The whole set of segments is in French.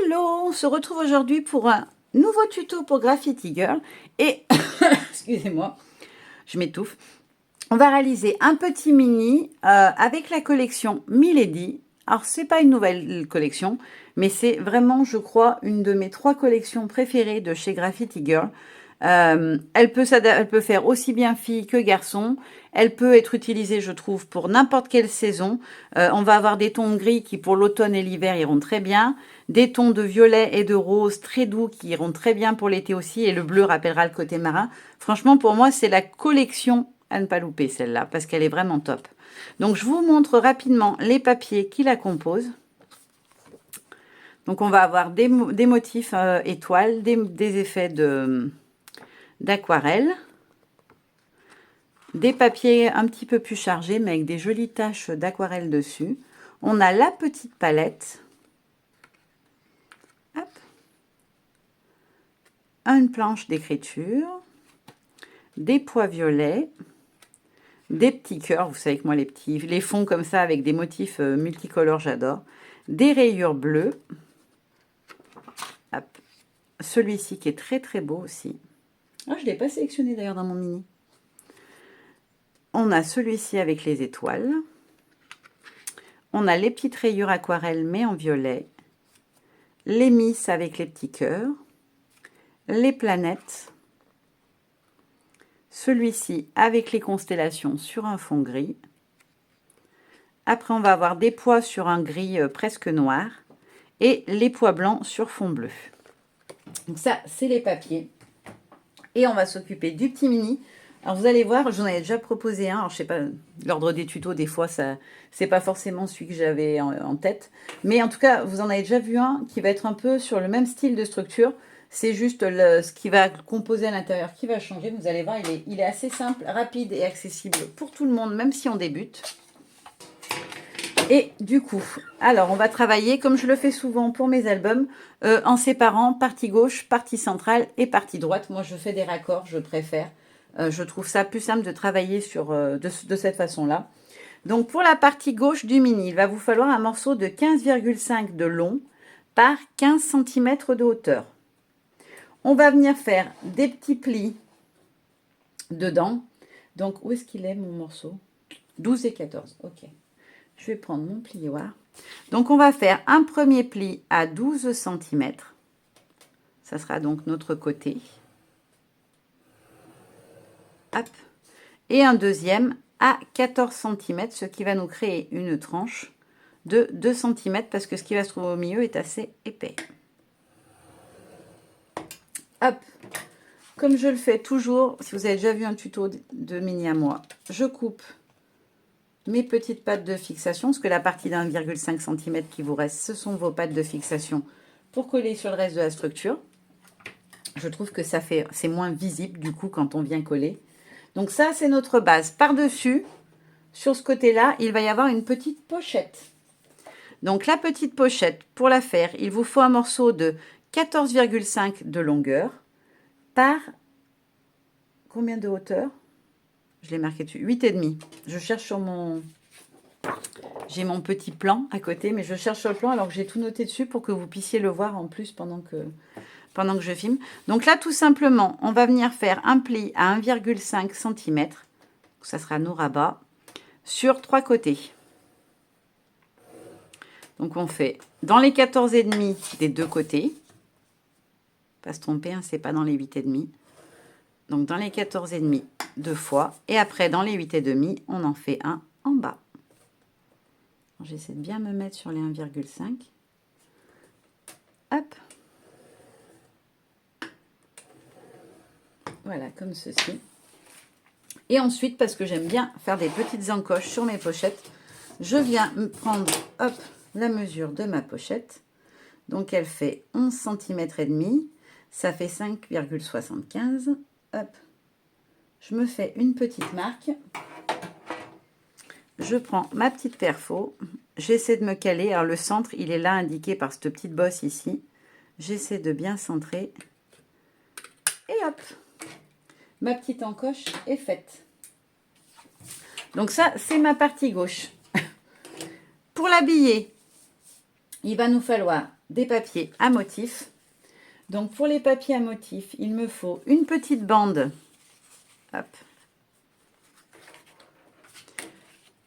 Hello, on se retrouve aujourd'hui pour un nouveau tuto pour Graffiti Girl et, excusez-moi, je m'étouffe. On va réaliser un petit mini avec la collection Milady. Alors, c'est pas une nouvelle collection, mais c'est vraiment, je crois, une de mes 3 collections préférées de chez Graffiti Girl. Elle peut faire aussi bien fille que garçon. Elle peut être utilisée, je trouve, pour n'importe quelle saison. On va avoir des tons gris qui, pour l'automne et l'hiver, iront très bien. Des tons de violet et de rose très doux qui iront très bien pour l'été aussi. Et le bleu rappellera le côté marin. Franchement, pour moi, c'est la collection à ne pas louper, celle-là, parce qu'elle est vraiment top. Donc, je vous montre rapidement les papiers qui la composent. Donc, on va avoir des motifs étoiles, des effets d'aquarelle, des papiers un petit peu plus chargés, mais avec des jolies taches d'aquarelle dessus. On a la petite palette. Hop. Une planche d'écriture, des pois violets, des petits cœurs, vous savez que moi les fonds comme ça avec des motifs multicolores, j'adore. Des rayures bleues. Celui-ci qui est très très beau aussi. Oh, je ne l'ai pas sélectionné d'ailleurs dans mon mini. On a celui-ci avec les étoiles. On a les petites rayures aquarelles mais en violet. Les miss avec les petits cœurs. Les planètes. Celui-ci avec les constellations sur un fond gris. Après, on va avoir des pois sur un gris presque noir. Et les pois blancs sur fond bleu. Donc ça, c'est les papiers. Et on va s'occuper du petit mini. Alors, vous allez voir, j'en avais déjà proposé un. Alors, je sais pas, l'ordre des tutos, des fois, ça, c'est pas forcément celui que j'avais en tête. Mais en tout cas, vous en avez déjà vu un qui va être un peu sur le même style de structure. C'est juste ce qui va composer à l'intérieur qui va changer. Vous allez voir, il est assez simple, rapide et accessible pour tout le monde, même si on débute. Et du coup, alors on va travailler, comme je le fais souvent pour mes albums, en séparant partie gauche, partie centrale et partie droite. Moi, je fais des raccords, je préfère. Je trouve ça plus simple de travailler de cette façon-là. Donc, pour la partie gauche du mini, il va vous falloir un morceau de 15,5 de long par 15 cm de hauteur. On va venir faire des petits plis dedans. Donc, où est-ce qu'il est mon morceau? 12 et 14, ok. Je vais prendre mon plioir. Donc, on va faire un premier pli à 12 cm. Ça sera donc notre côté. Hop. Et un deuxième à 14 cm, ce qui va nous créer une tranche de 2 cm parce que ce qui va se trouver au milieu est assez épais. Hop. Comme je le fais toujours, si vous avez déjà vu un tuto de mini à moi, je coupe mes petites pattes de fixation, parce que la partie d'1,5 cm qui vous reste, ce sont vos pattes de fixation pour coller sur le reste de la structure. Je trouve que c'est moins visible du coup quand on vient coller. Donc ça, c'est notre base. Par-dessus, sur ce côté-là, il va y avoir une petite pochette. Donc la petite pochette, pour la faire, il vous faut un morceau de 14,5 de longueur par combien de hauteur? Je l'ai marqué dessus, 8,5. Je cherche sur mon... J'ai mon petit plan à côté, mais je cherche sur le plan alors que j'ai tout noté dessus pour que vous puissiez le voir en plus pendant que je filme. Donc là, tout simplement, on va venir faire un pli à 1,5 cm. Ça sera nos rabats sur 3 côtés. Donc on fait dans les 14,5 des 2 côtés. Pas se tromper, hein, c'est pas dans les 8,5. Donc dans les 14,5 2 fois. Et après, dans les 8,5, on en fait un en bas. J'essaie de bien me mettre sur les 1,5. Hop. Voilà, comme ceci. Et ensuite, parce que j'aime bien faire des petites encoches sur mes pochettes, je viens prendre, hop, la mesure de ma pochette. Donc, elle fait 11 cm et demi. Ça fait 5,75. Hop. Je me fais une petite marque. Je prends ma petite perfo. J'essaie de me caler. Alors, le centre, il est là indiqué par cette petite bosse ici. J'essaie de bien centrer. Et hop, ma petite encoche est faite. Donc ça, c'est ma partie gauche. Pour l'habiller, il va nous falloir des papiers à motifs. Donc, pour les papiers à motifs, il me faut une petite bande, hop,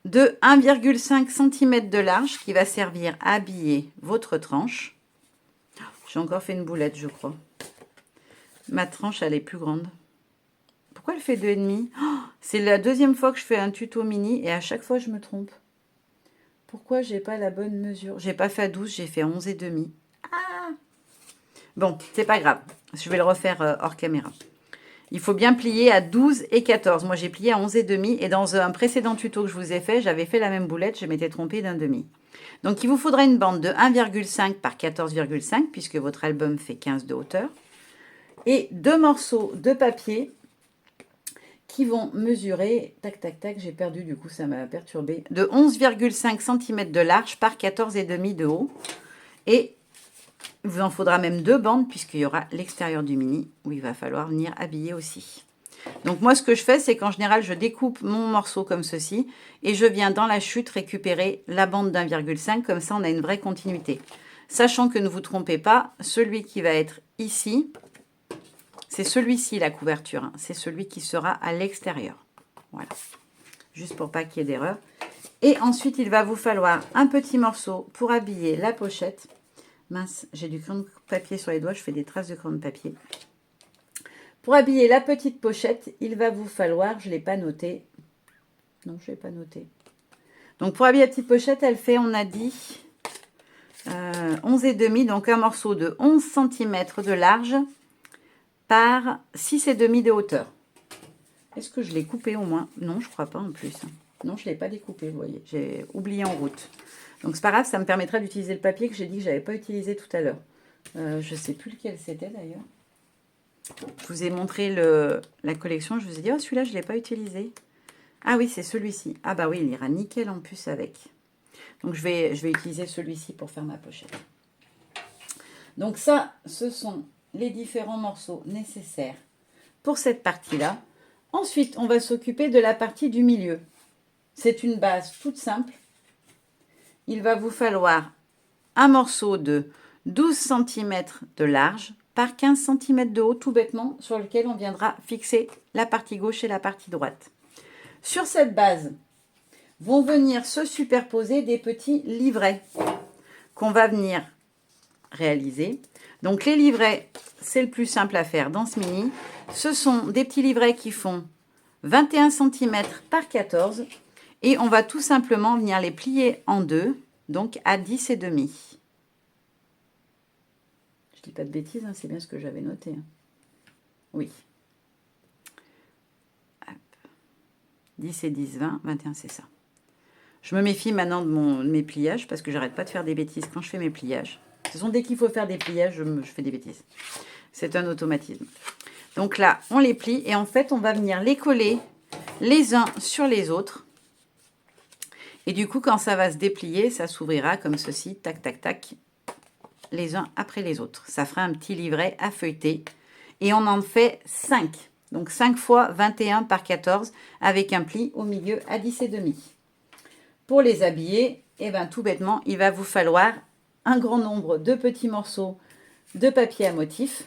de 1,5 cm de large qui va servir à habiller votre tranche. J'ai encore fait une boulette, je crois. Ma tranche, elle est plus grande. Pourquoi elle fait 2,5 ? C'est la deuxième fois que je fais un tuto mini et à chaque fois, je me trompe. Pourquoi j'ai pas la bonne mesure? J'ai pas fait à 12, j'ai fait 11,5. Ah! Bon, c'est pas grave. Je vais le refaire hors caméra. Il faut bien plier à 12 et 14. Moi, j'ai plié à 11,5 et dans un précédent tuto que je vous ai fait, j'avais fait la même boulette, je m'étais trompée d'un demi. Donc, il vous faudra une bande de 1,5 par 14,5 puisque votre album fait 15 de hauteur et 2 morceaux de papier qui vont mesurer, tac, tac, tac, j'ai perdu, du coup, ça m'a perturbé, de 11,5 cm de large par 14,5 de haut. Et il vous en faudra même 2 bandes puisqu'il y aura l'extérieur du mini où il va falloir venir habiller aussi. Donc moi, ce que je fais, c'est qu'en général, je découpe mon morceau comme ceci et je viens dans la chute récupérer la bande d'1,5. Comme ça, on a une vraie continuité. Sachant que ne vous trompez pas, celui qui va être ici, c'est celui-ci la couverture. Hein. C'est celui qui sera à l'extérieur. Voilà. Juste pour pas qu'il y ait d'erreur. Et ensuite, il va vous falloir un petit morceau pour habiller la pochette. Mince, j'ai du crayon de papier sur les doigts, je fais des traces de crayon de papier. Pour habiller la petite pochette, il va vous falloir, je ne l'ai pas noté. Non, je ne l'ai pas noté. Donc pour habiller la petite pochette, elle fait, on a dit, 11,5, donc un morceau de 11 cm de large par 6,5 de hauteur. Est-ce que je l'ai coupé au moins? Non, je ne crois pas en plus. Non, je ne l'ai pas découpé, vous voyez. J'ai oublié en route. Donc, c'est pas grave, ça me permettra d'utiliser le papier que j'ai dit que je n'avais pas utilisé tout à l'heure. Je ne sais plus lequel c'était d'ailleurs. Je vous ai montré la collection. Je vous ai dit, oh, celui-là, je ne l'ai pas utilisé. Ah oui, c'est celui-ci. Ah bah oui, il ira nickel en plus avec. Donc, je vais utiliser celui-ci pour faire ma pochette. Donc, ça, ce sont les différents morceaux nécessaires pour cette partie-là. Ensuite, on va s'occuper de la partie du milieu. C'est une base toute simple. Il va vous falloir un morceau de 12 cm de large par 15 cm de haut, tout bêtement, sur lequel on viendra fixer la partie gauche et la partie droite. Sur cette base, vont venir se superposer des petits livrets qu'on va venir réaliser. Donc les livrets, c'est le plus simple à faire dans ce mini. Ce sont des petits livrets qui font 21 cm par 14 et on va tout simplement venir les plier en deux, donc à 10,5. Je dis pas de bêtises, hein, c'est bien ce que j'avais noté. Hein. Oui. Hop. 10 et 10, 20, 21, c'est ça. Je me méfie maintenant de mes pliages parce que j'arrête pas de faire des bêtises quand je fais mes pliages. De toute façon, dès qu'il faut faire des pliages, je fais des bêtises. C'est un automatisme. Donc là, on les plie et en fait, on va venir les coller les uns sur les autres. Et du coup, quand ça va se déplier, ça s'ouvrira comme ceci, tac, tac, tac, les uns après les autres. Ça fera un petit livret à feuilleter. Et on en fait 5. Donc 5 fois 21 par 14 avec un pli au milieu à 10,5. Pour les habiller, eh ben, tout bêtement, il va vous falloir un grand nombre de petits morceaux de papier à motif.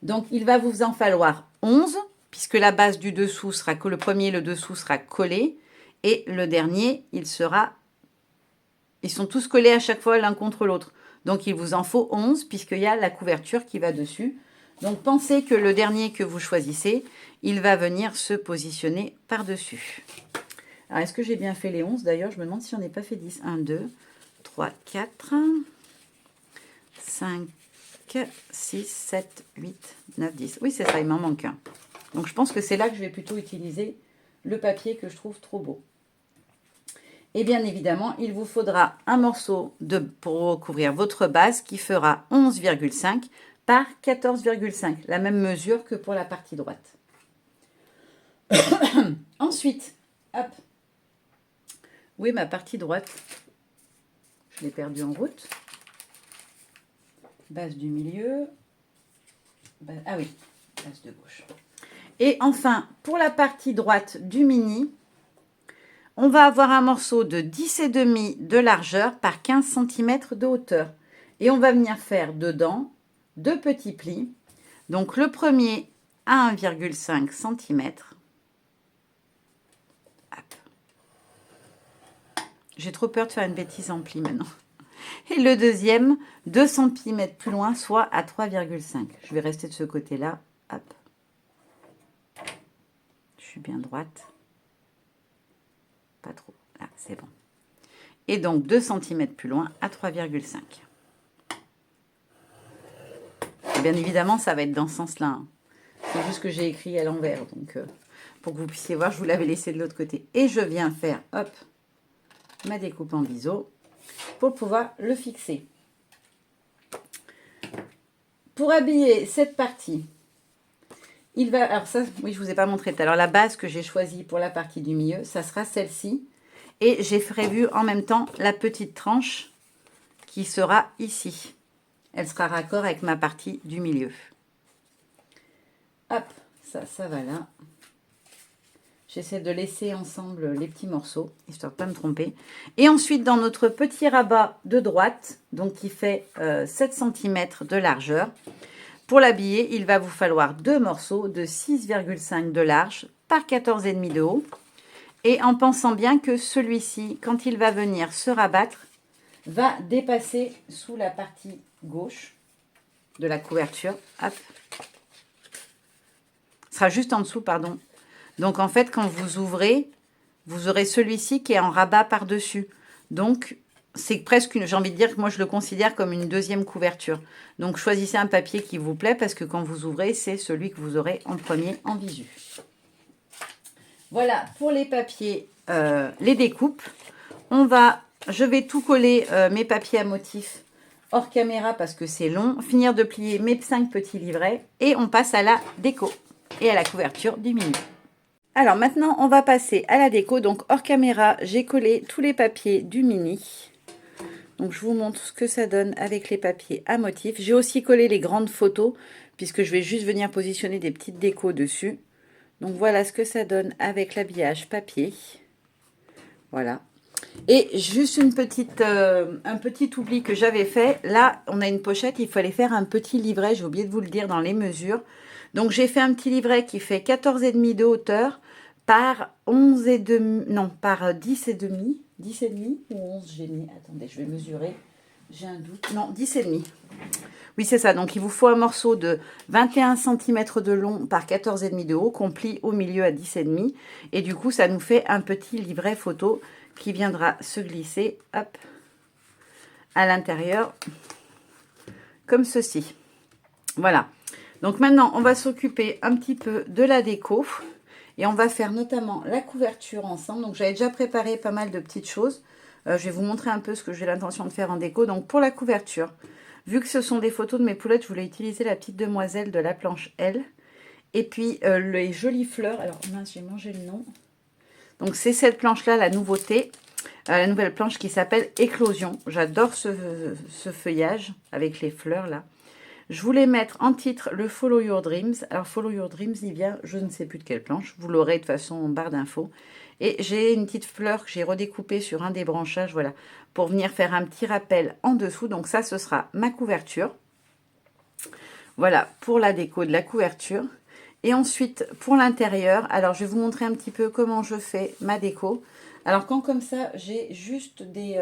Donc, il va vous en falloir 11, puisque la base du dessous sera que le premier, le dessous sera collé. Et le dernier, ils sont tous collés à chaque fois l'un contre l'autre. Donc, il vous en faut 11, puisqu'il y a la couverture qui va dessus. Donc, pensez que le dernier que vous choisissez, il va venir se positionner par-dessus. Alors, est-ce que j'ai bien fait les 11? D'ailleurs, je me demande si on n'est pas fait 10. 1, 2, 3, 4, 5, 6, 7, 8, 9, 10. Oui, c'est ça, il m'en manque un. Donc, je pense que c'est là que je vais plutôt utiliser le papier que je trouve trop beau. Et bien évidemment, il vous faudra un morceau pour recouvrir votre base qui fera 11,5 par 14,5. La même mesure que pour la partie droite. Ensuite, hop. Où est ma partie droite? Je l'ai perdue en route. Base du milieu. Ah oui, base de gauche. Et enfin, pour la partie droite du mini, on va avoir un morceau de 10,5 de largeur par 15 cm de hauteur. Et on va venir faire dedans 2 petits plis. Donc le premier à 1,5 cm. J'ai trop peur de faire une bêtise en pli maintenant. Et le deuxième, 2 cm plus loin, soit à 3,5. Je vais rester de ce côté-là. Hop. Je suis bien droite. Pas trop. Là, c'est bon. Et donc 2 cm plus loin à 3,5. Bien évidemment, ça va être dans ce sens-là. Hein. C'est juste que j'ai écrit à l'envers. Donc, pour que vous puissiez voir, je vous l'avais laissé de l'autre côté. Et je viens faire, hop, ma découpe en biseau pour pouvoir le fixer. Pour habiller cette partie, il va... Alors ça, oui, je ne vous ai pas montré tout à l'heure. La base que j'ai choisie pour la partie du milieu, ça sera celle-ci. Et j'ai prévu en même temps la petite tranche qui sera ici. Elle sera raccord avec ma partie du milieu. Hop, ça va là. J'essaie de laisser ensemble les petits morceaux, histoire de ne pas me tromper. Et ensuite, dans notre petit rabat de droite, donc qui fait 7 cm de largeur, pour l'habiller, il va vous falloir 2 morceaux de 6,5 de large par 14,5 de haut. Et en pensant bien que celui-ci, quand il va venir se rabattre, va dépasser sous la partie gauche de la couverture. Hop. Ce sera juste en dessous, pardon. Donc, en fait, quand vous ouvrez, vous aurez celui-ci qui est en rabat par-dessus. Donc, c'est presque, j'ai envie de dire que moi, je le considère comme une deuxième couverture. Donc, choisissez un papier qui vous plaît parce que quand vous ouvrez, c'est celui que vous aurez en premier en visu. Voilà, pour les papiers, les découpes. Je vais tout coller mes papiers à motifs hors caméra parce que c'est long. Finir de plier mes 5 petits livrets et on passe à la déco et à la couverture du milieu. Alors maintenant, on va passer à la déco. Donc hors caméra, j'ai collé tous les papiers du mini. Donc je vous montre ce que ça donne avec les papiers à motifs. J'ai aussi collé les grandes photos puisque je vais juste venir positionner des petites décos dessus. Donc voilà ce que ça donne avec l'habillage papier. Voilà. Et juste un petit oubli que j'avais fait. Là, on a une pochette, il fallait faire un petit livret. J'ai oublié de vous le dire dans les mesures. Donc, j'ai fait un petit livret qui fait 14,5 de hauteur par 11,5, non, par 10,5. 10,5 ou 11 j'ai mis. Attendez, je vais mesurer. J'ai un doute. Non, 10,5. Oui, c'est ça. Donc, il vous faut un morceau de 21 cm de long par 14,5 de haut, qu'on plie au milieu à 10,5. Et du coup, ça nous fait un petit livret photo qui viendra se glisser, hop, à l'intérieur, comme ceci. Voilà. Donc, maintenant, on va s'occuper un petit peu de la déco. Et on va faire notamment la couverture ensemble. Donc, j'avais déjà préparé pas mal de petites choses. Je vais vous montrer un peu ce que j'ai l'intention de faire en déco. Donc, pour la couverture, vu que ce sont des photos de mes poulettes, je voulais utiliser la petite demoiselle de la planche L. Et puis, les jolies fleurs. Alors, mince, j'ai mangé le nom. Donc, c'est cette planche-là, la nouveauté. La nouvelle planche qui s'appelle Éclosion. J'adore ce feuillage avec les fleurs, là. Je voulais mettre en titre le Follow Your Dreams. Alors, Follow Your Dreams, il vient, je ne sais plus de quelle planche. Vous l'aurez de toute façon en barre d'infos. Et j'ai une petite fleur que j'ai redécoupée sur un des branchages, voilà, pour venir faire un petit rappel en dessous. Donc ça, ce sera ma couverture. Voilà, pour la déco de la couverture. Et ensuite, pour l'intérieur, alors je vais vous montrer un petit peu comment je fais ma déco. Alors, quand comme ça, j'ai juste des...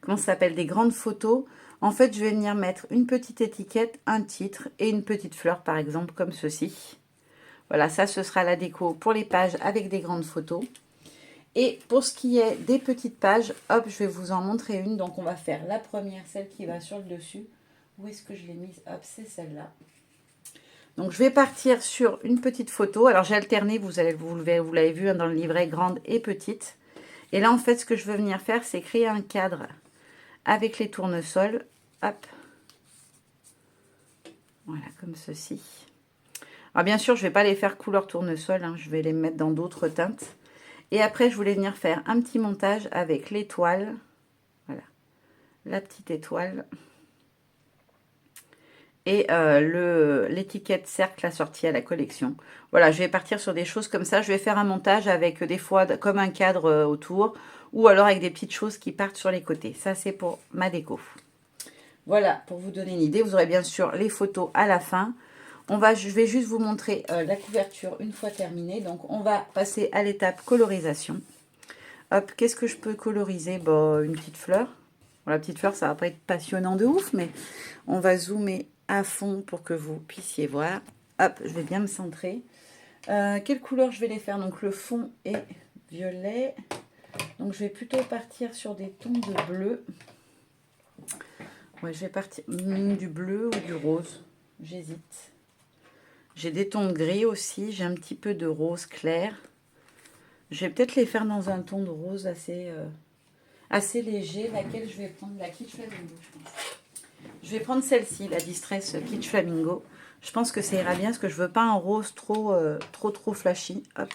comment ça s'appelle? Des grandes photos. En fait, je vais venir mettre une petite étiquette, un titre et une petite fleur, par exemple, comme ceci. Voilà, ça, ce sera la déco pour les pages avec des grandes photos. Et pour ce qui est des petites pages, hop, je vais vous en montrer une. Donc, on va faire la première, celle qui va sur le dessus. Où est-ce que je l'ai mise? Hop, c'est celle-là. Donc, je vais partir sur une petite photo. Alors, j'ai alterné, vous l'avez vu hein, dans le livret, grande et petite. Et là, en fait, ce que je veux venir faire, c'est créer un cadre avec les tournesols. Hop. Voilà, comme ceci. Alors, bien sûr, je ne vais pas les faire couleur tournesol. Hein, je vais les mettre dans d'autres teintes. Et après, je voulais venir faire un petit montage avec l'étoile. Voilà. La petite étoile. et l'étiquette cercle assortie à la collection. Voilà, je vais partir sur des choses comme ça. Je vais faire un montage avec des fois comme un cadre autour ou alors avec des petites choses qui partent sur les côtés. Ça, c'est pour ma déco. Voilà, pour vous donner une idée, vous aurez bien sûr les photos à la fin. Je vais juste vous montrer la couverture une fois terminée. Donc, on va passer à l'étape colorisation. Hop, qu'est-ce que je peux coloriser? Bon, une petite fleur. Bon, la petite fleur, ça va pas être passionnant de ouf, mais on va zoomer à fond pour que vous puissiez voir. Hop, je vais bien me centrer. Quelle couleur je vais les faire? Donc, le fond est violet. Donc, je vais plutôt partir sur des tons de bleu. Ouais, je vais partir du bleu ou du rose. J'hésite. J'ai des tons de gris aussi. J'ai un petit peu de rose clair. Je vais peut-être les faire dans un ton de rose assez léger. Laquelle je vais prendre? La Kitsch Flamingo, je pense. Je vais prendre celle-ci, la Distress Kitsch Flamingo. Je pense que ça ira bien parce que je veux pas un rose trop flashy. Hop.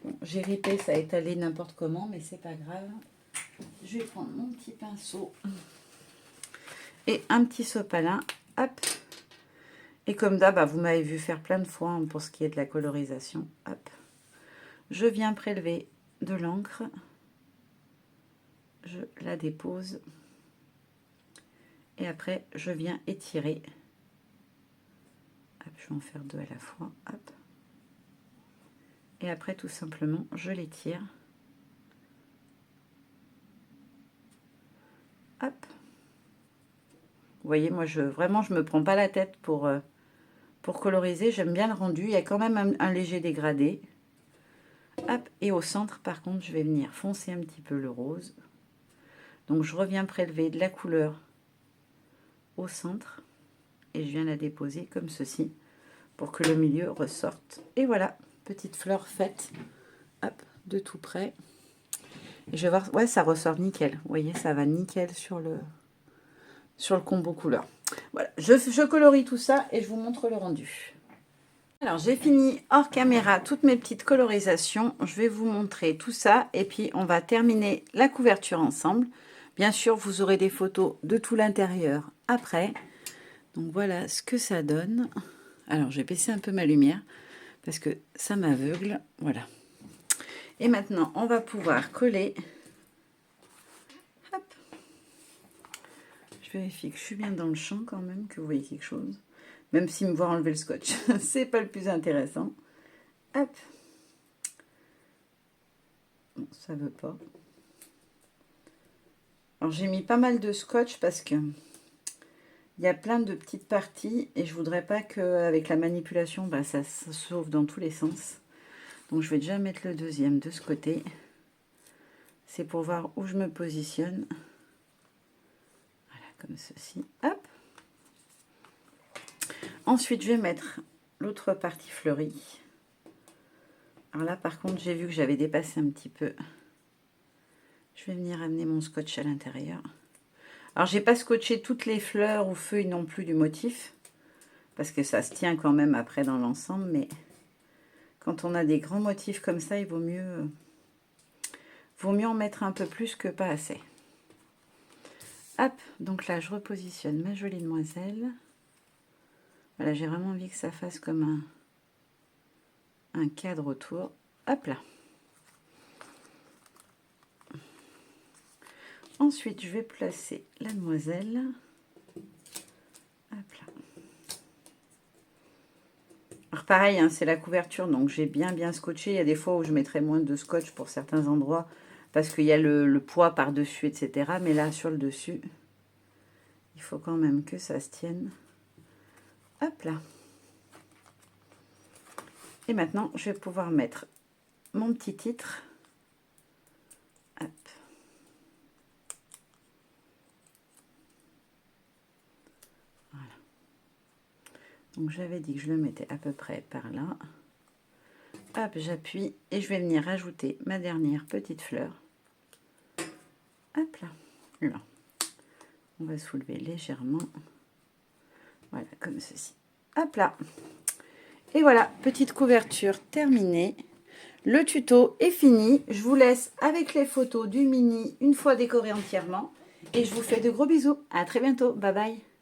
Bon, j'ai ripé, ça a étalé n'importe comment, mais c'est pas grave. Je vais prendre mon petit pinceau et un petit sopalin. Hop. Et comme d'hab, vous m'avez vu faire plein de fois pour ce qui est de la colorisation. Hop. Je viens prélever de l'encre. Je la dépose. Et après, je viens étirer. Hop, je vais en faire deux à la fois. Hop. Et après, tout simplement, je l'étire. Hop. Vous voyez, moi, vraiment, je me prends pas la tête pour coloriser. J'aime bien le rendu. Il y a quand même un léger dégradé. Hop. Et au centre, par contre, je vais venir foncer un petit peu le rose. Donc, je reviens prélever de la couleur au centre. Et je viens la déposer comme ceci pour que le milieu ressorte. Et voilà, petite fleur faite. Hop, de tout près. Et je vais voir, ouais, ça ressort nickel. Vous voyez, ça va nickel sur le combo couleur. Voilà, je colorie tout ça et je vous montre le rendu. Alors, j'ai fini hors caméra toutes mes petites colorisations. Je vais vous montrer tout ça et puis on va terminer la couverture ensemble. Bien sûr, vous aurez des photos de tout l'intérieur après. Donc, voilà ce que ça donne. Alors, j'ai baissé un peu ma lumière parce que ça m'aveugle. Voilà. Et maintenant, on va pouvoir coller. Hop. Je vérifie que je suis bien dans le champ quand même, que vous voyez quelque chose. Même si me voir enlever le scotch, c'est pas le plus intéressant. Hop. Bon, ça veut pas. Alors, j'ai mis pas mal de scotch parce que il y a plein de petites parties et je voudrais pas qu'avec la manipulation, ça sauve dans tous les sens. Donc, je vais déjà mettre le deuxième de ce côté. C'est pour voir où je me positionne. Voilà, comme ceci. Hop. Ensuite, je vais mettre l'autre partie fleurie. Alors là, par contre, j'ai vu que j'avais dépassé un petit peu. Je vais venir amener mon scotch à l'intérieur. Alors, j'ai pas scotché toutes les fleurs ou feuilles non plus du motif. Parce que ça se tient quand même après dans l'ensemble. Mais quand on a des grands motifs comme ça, il vaut mieux en mettre un peu plus que pas assez. Hop, donc là, je repositionne ma jolie demoiselle. Voilà, j'ai vraiment envie que ça fasse comme un cadre autour. Hop là. Ensuite, je vais placer la demoiselle. Hop là. Alors pareil, hein, c'est la couverture, donc j'ai bien scotché. Il y a des fois où je mettrai moins de scotch pour certains endroits, parce qu'il y a le poids par-dessus, etc. Mais là, sur le dessus, il faut quand même que ça se tienne. Hop là. Et maintenant, je vais pouvoir mettre mon petit titre. Hop. Voilà. Donc, j'avais dit que je le mettais à peu près par là. Hop, j'appuie et je vais venir rajouter ma dernière petite fleur. Hop là. Là. On va soulever légèrement. Voilà, comme ceci. Hop là. Et voilà, petite couverture terminée. Le tuto est fini. Je vous laisse avec les photos du mini une fois décoré entièrement. Et je vous fais de gros bisous. À très bientôt. Bye bye.